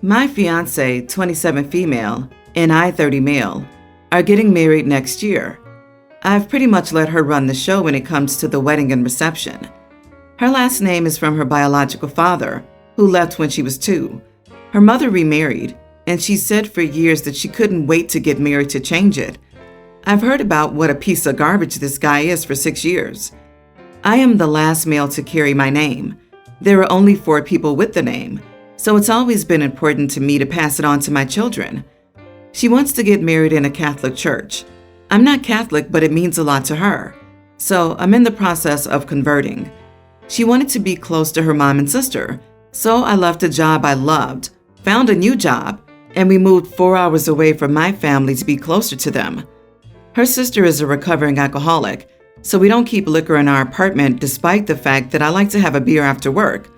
My fiancé, 27 female, and I, 30 male, are getting married next year. I've pretty much let her run the show when it comes to the wedding and reception. Her last name is from her biological father, who left when she was 2. Her mother remarried, and she said for years that she couldn't wait to get married to change it. I've heard about what a piece of garbage this guy is for 6 years. I am the last male to carry my name. There are only 4 people with the name, so it's always been important to me to pass it on to my children. She wants to get married in a Catholic church. I'm not Catholic, but it means a lot to her, so I'm in the process of converting. She wanted to be close to her mom and sister, so I left a job I loved, found a new job, and we moved 4 hours away from my family to be closer to them. Her sister is a recovering alcoholic, so we don't keep liquor in our apartment despite the fact that I like to have a beer after work.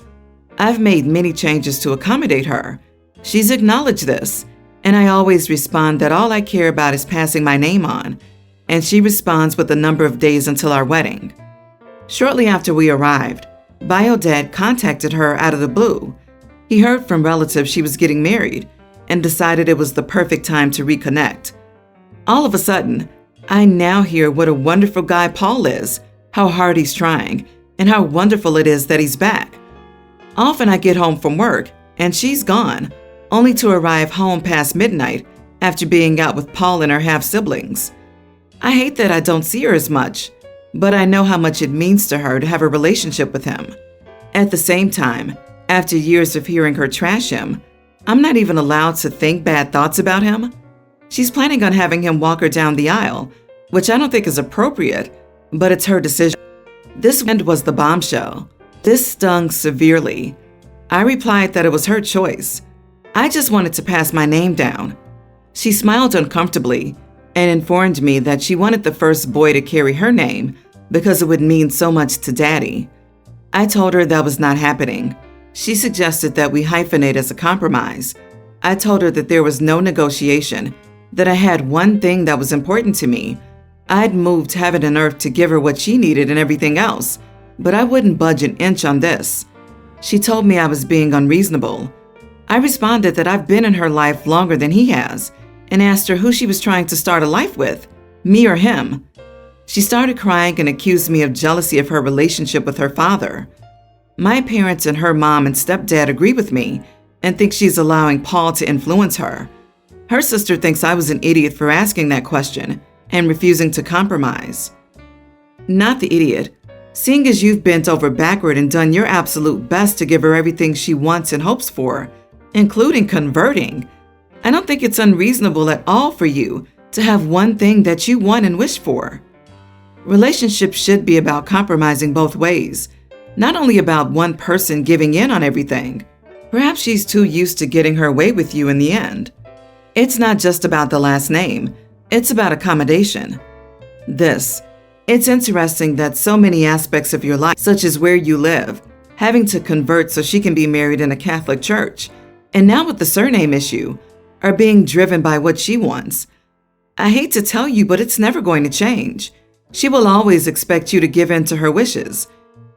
I've made many changes to accommodate her. She's acknowledged this, and I always respond that all I care about is passing my name on, and she responds with the number of days until our wedding. Shortly after we arrived, Bio Dad contacted her out of the blue. He heard from relatives she was getting married and decided it was the perfect time to reconnect. All of a sudden, I now hear what a wonderful guy Paul is, how hard he's trying, and how wonderful it is that he's back. Often I get home from work, and she's gone, only to arrive home past midnight after being out with Paul and her half-siblings. I hate that I don't see her as much, but I know how much it means to her to have a relationship with him. At the same time, after years of hearing her trash him, I'm not even allowed to think bad thoughts about him. She's planning on having him walk her down the aisle, which I don't think is appropriate, but it's her decision. This end was the bombshell. This stung severely. I replied that it was her choice. I just wanted to pass my name down. She smiled uncomfortably and informed me that she wanted the first boy to carry her name because it would mean so much to Daddy. I told her that was not happening. She suggested that we hyphenate as a compromise. I told her that there was no negotiation, that I had one thing that was important to me. I'd moved heaven and earth to give her what she needed and everything else, but I wouldn't budge an inch on this. She told me I was being unreasonable. I responded that I've been in her life longer than he has and asked her who she was trying to start a life with, me or him. She started crying and accused me of jealousy of her relationship with her father. My parents and her mom and stepdad agree with me and think she's allowing Paul to influence her. Her sister thinks I was an idiot for asking that question and refusing to compromise. Not the idiot. Seeing as you've bent over backward and done your absolute best to give her everything she wants and hopes for, including converting, I don't think it's unreasonable at all for you to have one thing that you want and wish for. Relationships should be about compromising both ways, not only about one person giving in on everything. Perhaps she's too used to getting her way with you in the end. It's not just about the last name, it's about accommodation. It's interesting that so many aspects of your life, such as where you live, having to convert so she can be married in a Catholic church, and now with the surname issue, are being driven by what she wants. I hate to tell you, but it's never going to change. She will always expect you to give in to her wishes.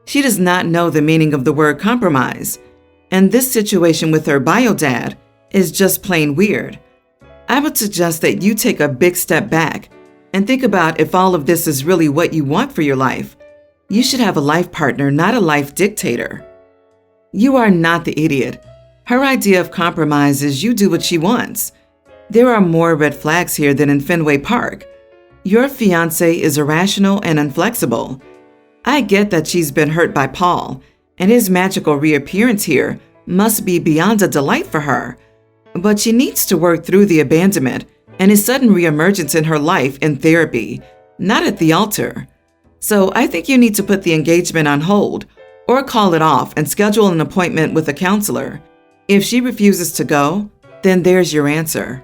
She does not know the meaning of the word compromise, and this situation with her bio dad is just plain weird. I would suggest that you take a big step back and think about if all of this is really what you want for your life. You should have a life partner, not a life dictator. You are not the idiot. Her idea of compromise is you do what she wants. There are more red flags here than in Fenway Park. Your fiancé is irrational and inflexible. I get that she's been hurt by Paul, and his magical reappearance here must be beyond a delight for her. But she needs to work through the abandonment and his sudden reemergence in her life in therapy, not at the altar. So I think you need to put the engagement on hold or call it off and schedule an appointment with a counselor. If she refuses to go, then there's your answer.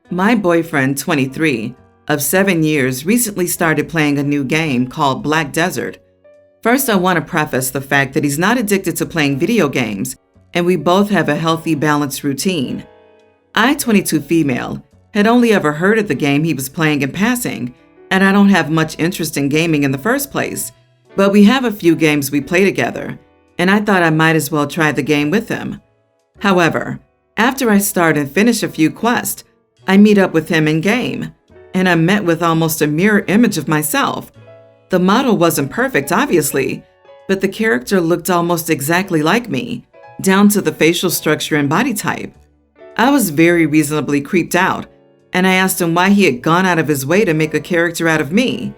My boyfriend, 23, of 7 years, recently started playing a new game called Black Desert. First, I want to preface the fact that he's not addicted to playing video games, and we both have a healthy, balanced routine. I, 22 female, had only ever heard of the game he was playing in passing, and I don't have much interest in gaming in the first place, but we have a few games we play together, and I thought I might as well try the game with him. However, After I start and finish a few quests, I meet up with him in-game, and I'm met with almost a mirror image of myself. The model wasn't perfect, obviously, but the character looked almost exactly like me, down to the facial structure and body type. I was very reasonably creeped out, and I asked him why he had gone out of his way to make a character out of me.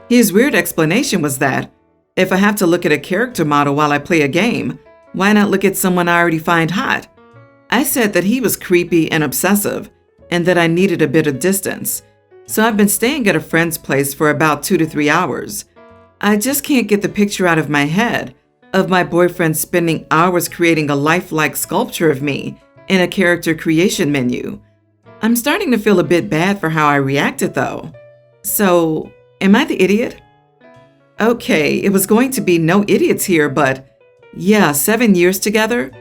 His weird explanation was that, if I have to look at a character model while I play a game, why not look at someone I already find hot? I said that he was creepy and obsessive, and that I needed a bit of distance. So I've been staying at a friend's place for about 2 to 3 hours. I just can't get the picture out of my head of my boyfriend spending hours creating a lifelike sculpture of me in a character creation menu. I'm starting to feel a bit bad for how I reacted though. So, am I the idiot? Okay, it was going to be no idiots here, but yeah, 7 years together.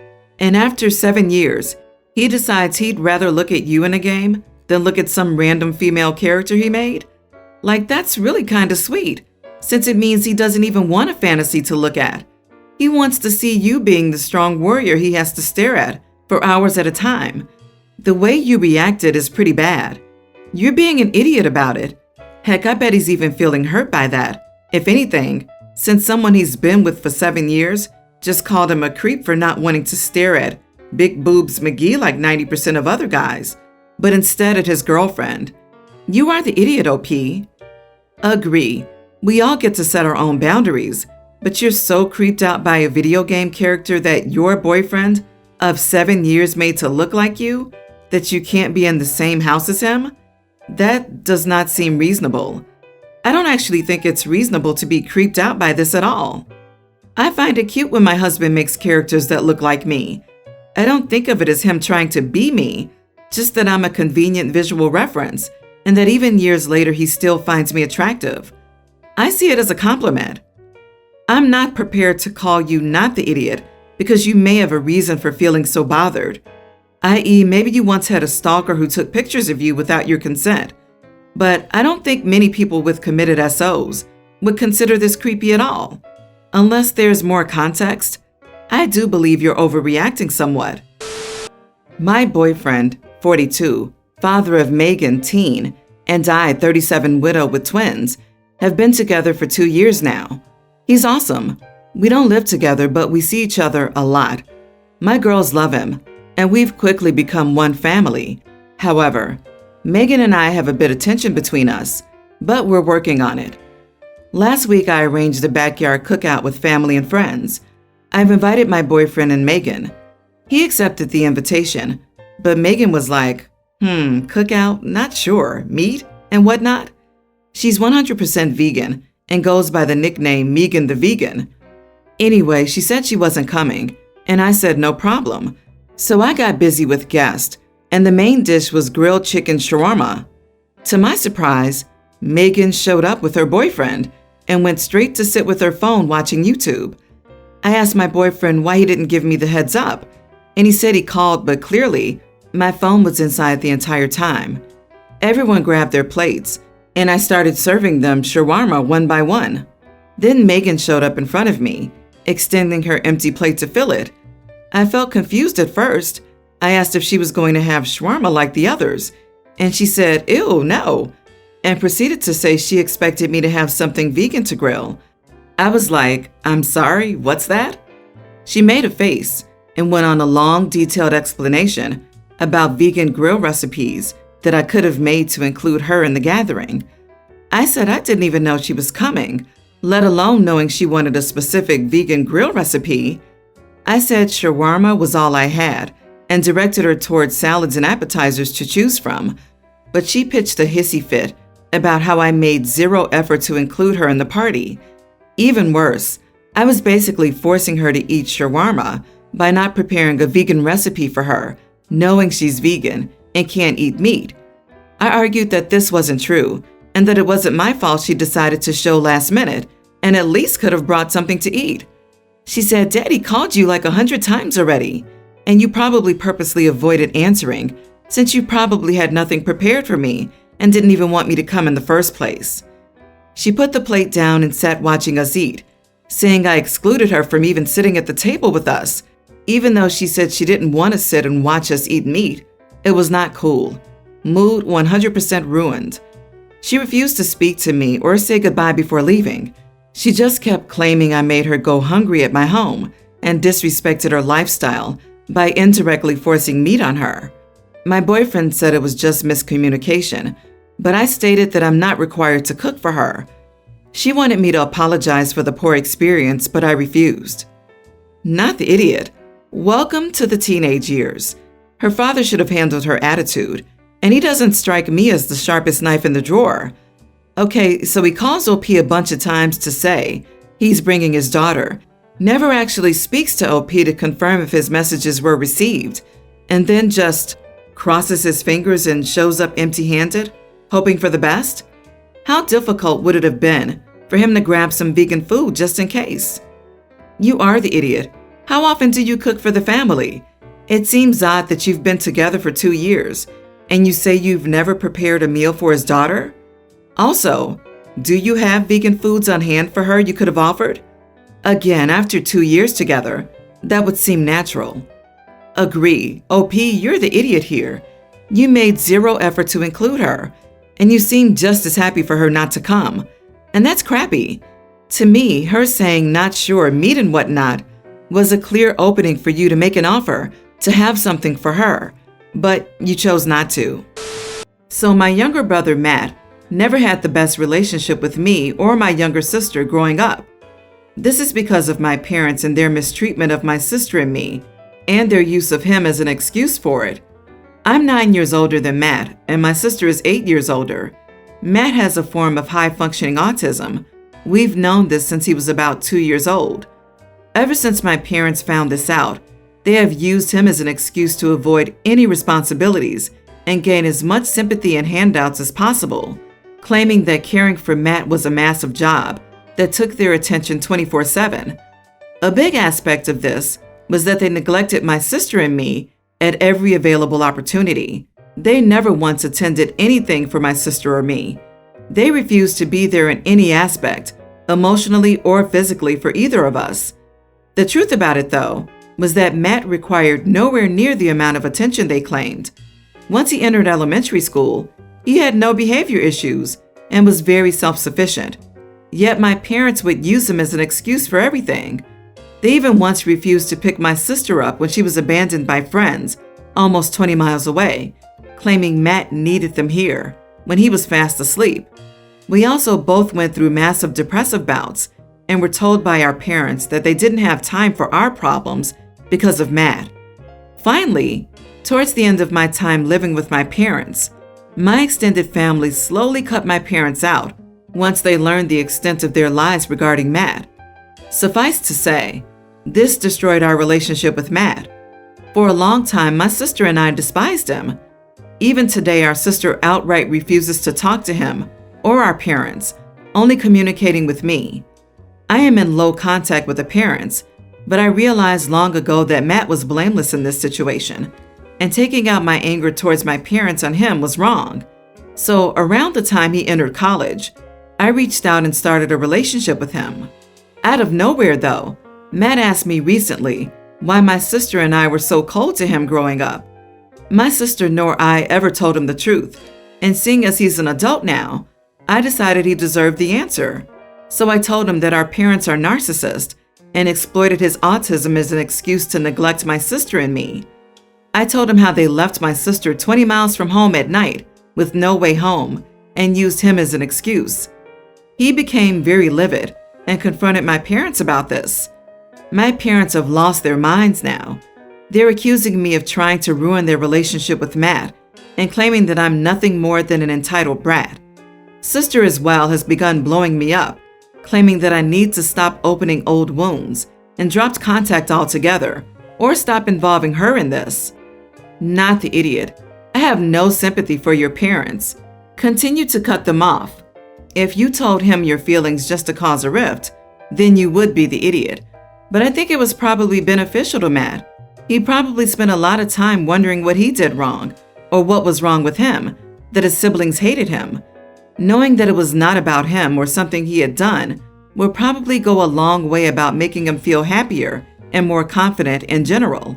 And after 7 years, he decides he'd rather look at you in a game than look at some random female character he made? Like, that's really kind of sweet, since it means he doesn't even want a fantasy to look at. He wants to see you being the strong warrior he has to stare at for hours at a time. The way you reacted is pretty bad. You're being an idiot about it. Heck, I bet he's even feeling hurt by that. If anything, since someone he's been with for 7 years just called him a creep for not wanting to stare at Big Boobs McGee like 90% of other guys, but instead at his girlfriend. You are the idiot, OP. Agree. We all get to set our own boundaries, but you're so creeped out by a video game character that your boyfriend of 7 years made to look like you that you can't be in the same house as him? That does not seem reasonable. I don't actually think it's reasonable to be creeped out by this at all. I find it cute when my husband makes characters that look like me. I don't think of it as him trying to be me, just that I'm a convenient visual reference, and that even years later he still finds me attractive. I see it as a compliment. I'm not prepared to call you not the idiot because you may have a reason for feeling so bothered, i.e., maybe you once had a stalker who took pictures of you without your consent. But I don't think many people with committed SOs would consider this creepy at all. Unless there's more context, I do believe you're overreacting somewhat. My boyfriend, 42, father of Megan, teen, and I, 37, widow with twins, have been together for 2 years now. He's awesome. We don't live together, but we see each other a lot. My girls love him, and we've quickly become one family. However, Megan and I have a bit of tension between us, but we're working on it. Last week, I arranged a backyard cookout with family and friends. I've invited my boyfriend and Megan. He accepted the invitation, but Megan was like, cookout? Not sure. Meat and whatnot? She's 100% vegan and goes by the nickname Megan the Vegan. Anyway, she said she wasn't coming, and I said no problem. So I got busy with guests, and the main dish was grilled chicken shawarma. To my surprise, Megan showed up with her boyfriend and went straight to sit with her phone watching YouTube. I asked my boyfriend why he didn't give me the heads up, and he said he called, but clearly, my phone was inside the entire time. Everyone grabbed their plates, and I started serving them shawarma one by one. Then Megan showed up in front of me, extending her empty plate to fill it. I felt confused at first. I asked if she was going to have shawarma like the others, and she said, "Ew, no," and proceeded to say she expected me to have something vegan to grill. I was like, "I'm sorry, what's that?" She made a face and went on a long, detailed explanation about vegan grill recipes that I could have made to include her in the gathering. I said I didn't even know she was coming, let alone knowing she wanted a specific vegan grill recipe. I said shawarma was all I had and directed her towards salads and appetizers to choose from, but she pitched a hissy fit about how I made zero effort to include her in the party. Even worse, I was basically forcing her to eat shawarma by not preparing a vegan recipe for her, knowing she's vegan and can't eat meat. I argued that this wasn't true and that it wasn't my fault she decided to show last minute and at least could have brought something to eat. She said, "Daddy called you like 100 times already, and you probably purposely avoided answering since you probably had nothing prepared for me and didn't even want me to come in the first place." She put the plate down and sat watching us eat, saying I excluded her from even sitting at the table with us, even though she said she didn't want to sit and watch us eat meat. It was not cool. Mood 100% ruined. She refused to speak to me or say goodbye before leaving. She just kept claiming I made her go hungry at my home and disrespected her lifestyle by indirectly forcing meat on her. My boyfriend said it was just miscommunication, but I stated that I'm not required to cook for her. She wanted me to apologize for the poor experience, but I refused. Not the idiot. Welcome to the teenage years. Her father should have handled her attitude, and he doesn't strike me as the sharpest knife in the drawer. Okay, so he calls OP a bunch of times to say he's bringing his daughter, never actually speaks to OP to confirm if his messages were received, and then just crosses his fingers and shows up empty-handed, hoping for the best? How difficult would it have been for him to grab some vegan food just in case? You are the idiot. How often do you cook for the family? It seems odd that you've been together for 2 years, and you say you've never prepared a meal for his daughter? Also, do you have vegan foods on hand for her you could have offered? Again, after 2 years together, that would seem natural. Agree. OP, you're the idiot here. You made zero effort to include her, and you seemed just as happy for her not to come. And that's crappy. To me, her saying not sure, meat and whatnot, was a clear opening for you to make an offer to have something for her, but you chose not to. So my younger brother, Matt, never had the best relationship with me or my younger sister growing up. This is because of my parents and their mistreatment of my sister and me, and their use of him as an excuse for it. I'm 9 years older than Matt, and my sister is 8 years older. Matt has a form of high-functioning autism. We've known this since he was about 2 years old. Ever since my parents found this out, they have used him as an excuse to avoid any responsibilities and gain as much sympathy and handouts as possible, claiming that caring for Matt was a massive job that took their attention 24/7. A big aspect of this was that they neglected my sister and me at every available opportunity. They never once attended anything for my sister or me. They refused to be there in any aspect, emotionally or physically, for either of us. The truth about it, though, was that Matt required nowhere near the amount of attention they claimed. Once he entered elementary school, he had no behavior issues and was very self-sufficient. Yet my parents would use him as an excuse for everything. They even once refused to pick my sister up when she was abandoned by friends almost 20 miles away, claiming Matt needed them here when he was fast asleep. We also both went through massive depressive bouts and were told by our parents that they didn't have time for our problems because of Matt. Finally, towards the end of my time living with my parents, my extended family slowly cut my parents out once they learned the extent of their lies regarding Matt. Suffice to say, this destroyed our relationship with Matt. For a long time, my sister and I despised him. Even today, our sister outright refuses to talk to him or our parents, only communicating with me. I am in low contact with the parents, but I realized long ago that Matt was blameless in this situation, and taking out my anger towards my parents on him was wrong. So around the time he entered college, I reached out and started a relationship with him. Out of nowhere, though, Matt asked me recently why my sister and I were so cold to him growing up. My sister nor I ever told him the truth, and seeing as he's an adult now, I decided he deserved the answer. So I told him that our parents are narcissists and exploited his autism as an excuse to neglect my sister and me. I told him how they left my sister 20 miles from home at night with no way home and used him as an excuse. He became very livid and confronted my parents about this. My parents have lost their minds now. They're accusing me of trying to ruin their relationship with Matt and claiming that I'm nothing more than an entitled brat. Sister as well has begun blowing me up, claiming that I need to stop opening old wounds and dropped contact altogether or stop involving her in this. Not the idiot. I have no sympathy for your parents. Continue to cut them off. If you told him your feelings just to cause a rift, then you would be the idiot. But I think it was probably beneficial to Matt. He probably spent a lot of time wondering what he did wrong or what was wrong with him, that his siblings hated him. Knowing that it was not about him or something he had done will probably go a long way about making him feel happier and more confident in general.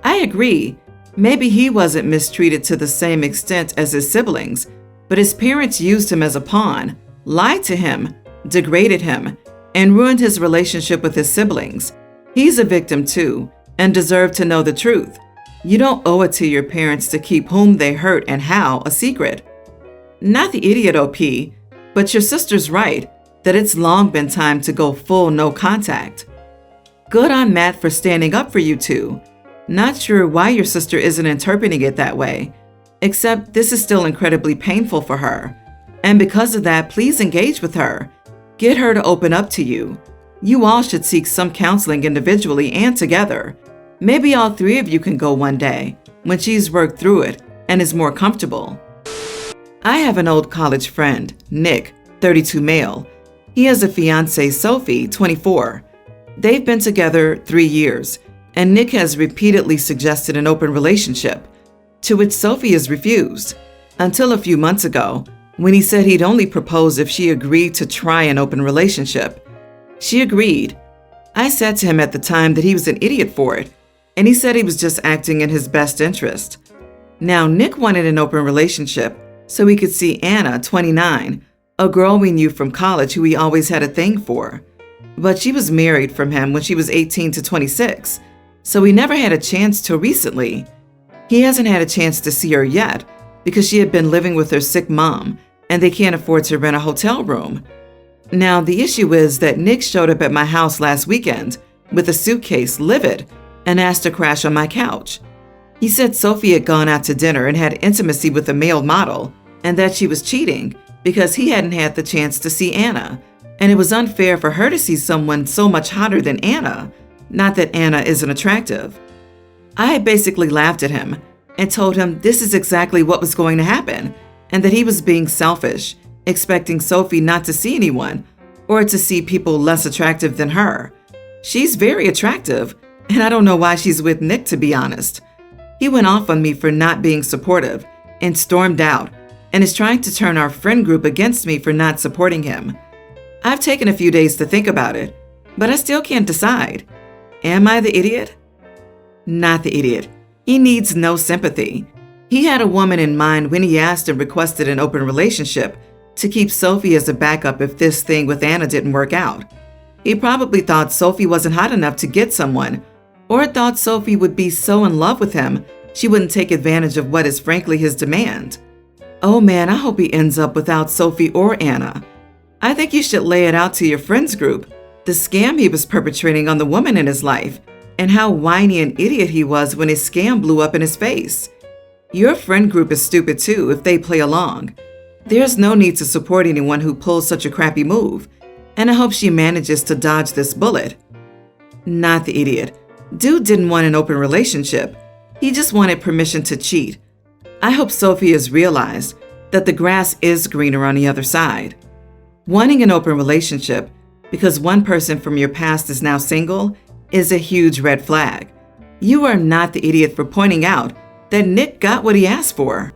I agree. Maybe he wasn't mistreated to the same extent as his siblings, but his parents used him as a pawn, lied to him, degraded him, and ruined his relationship with his siblings. He's a victim too, and deserved to know the truth. You don't owe it to your parents to keep whom they hurt and how a secret. Not the idiot, OP, but your sister's right that it's long been time to go full no contact. Good on Matt for standing up for you two. Not sure why your sister isn't interpreting it that way, except this is still incredibly painful for her. And because of that, please engage with her. Get her to open up to you. You all should seek some counseling individually and together. Maybe all three of you can go one day, when she's worked through it and is more comfortable. I have an old college friend, Nick, 32 male. He has a fiancée, Sophie, 24. They've been together 3 years, and Nick has repeatedly suggested an open relationship, to which Sophie has refused, until a few months ago, when he said he'd only propose if she agreed to try an open relationship. She agreed. I said to him at the time that he was an idiot for it, and he said he was just acting in his best interest. Now, Nick wanted an open relationship so he could see Anna, 29, a girl we knew from college who he always had a thing for. But she was married from him when she was 18 to 26, so he never had a chance till recently. He hasn't had a chance to see her yet because she had been living with her sick mom and they can't afford to rent a hotel room. Now, the issue is that Nick showed up at my house last weekend with a suitcase, livid, and asked to crash on my couch. He said Sophie had gone out to dinner and had intimacy with a male model and that she was cheating because he hadn't had the chance to see Anna, and it was unfair for her to see someone so much hotter than Anna, not that Anna isn't attractive. I basically laughed at him and told him this is exactly what was going to happen and that he was being selfish, expecting Sophie not to see anyone or to see people less attractive than her. She's very attractive, and I don't know why she's with Nick, to be honest. He went off on me for not being supportive and stormed out and is trying to turn our friend group against me for not supporting him. I've taken a few days to think about it, but I still can't decide. Am I the idiot? Not the idiot. He needs no sympathy. He had a woman in mind when he asked and requested an open relationship to keep Sophie as a backup if this thing with Anna didn't work out. He probably thought Sophie wasn't hot enough to get someone, or thought Sophie would be so in love with him she wouldn't take advantage of what is frankly his demand. Oh man, I hope he ends up without Sophie or Anna. I think you should lay it out to your friends group, the scam he was perpetrating on the woman in his life, and how whiny and idiot he was when his scam blew up in his face. Your friend group is stupid too if they play along. There's no need to support anyone who pulls such a crappy move, and I hope she manages to dodge this bullet. Not the idiot. Dude didn't want an open relationship. He just wanted permission to cheat. I hope Sophie has realized that the grass is greener on the other side. Wanting an open relationship because one person from your past is now single is a huge red flag. You are not the idiot for pointing out that Nick got what he asked for.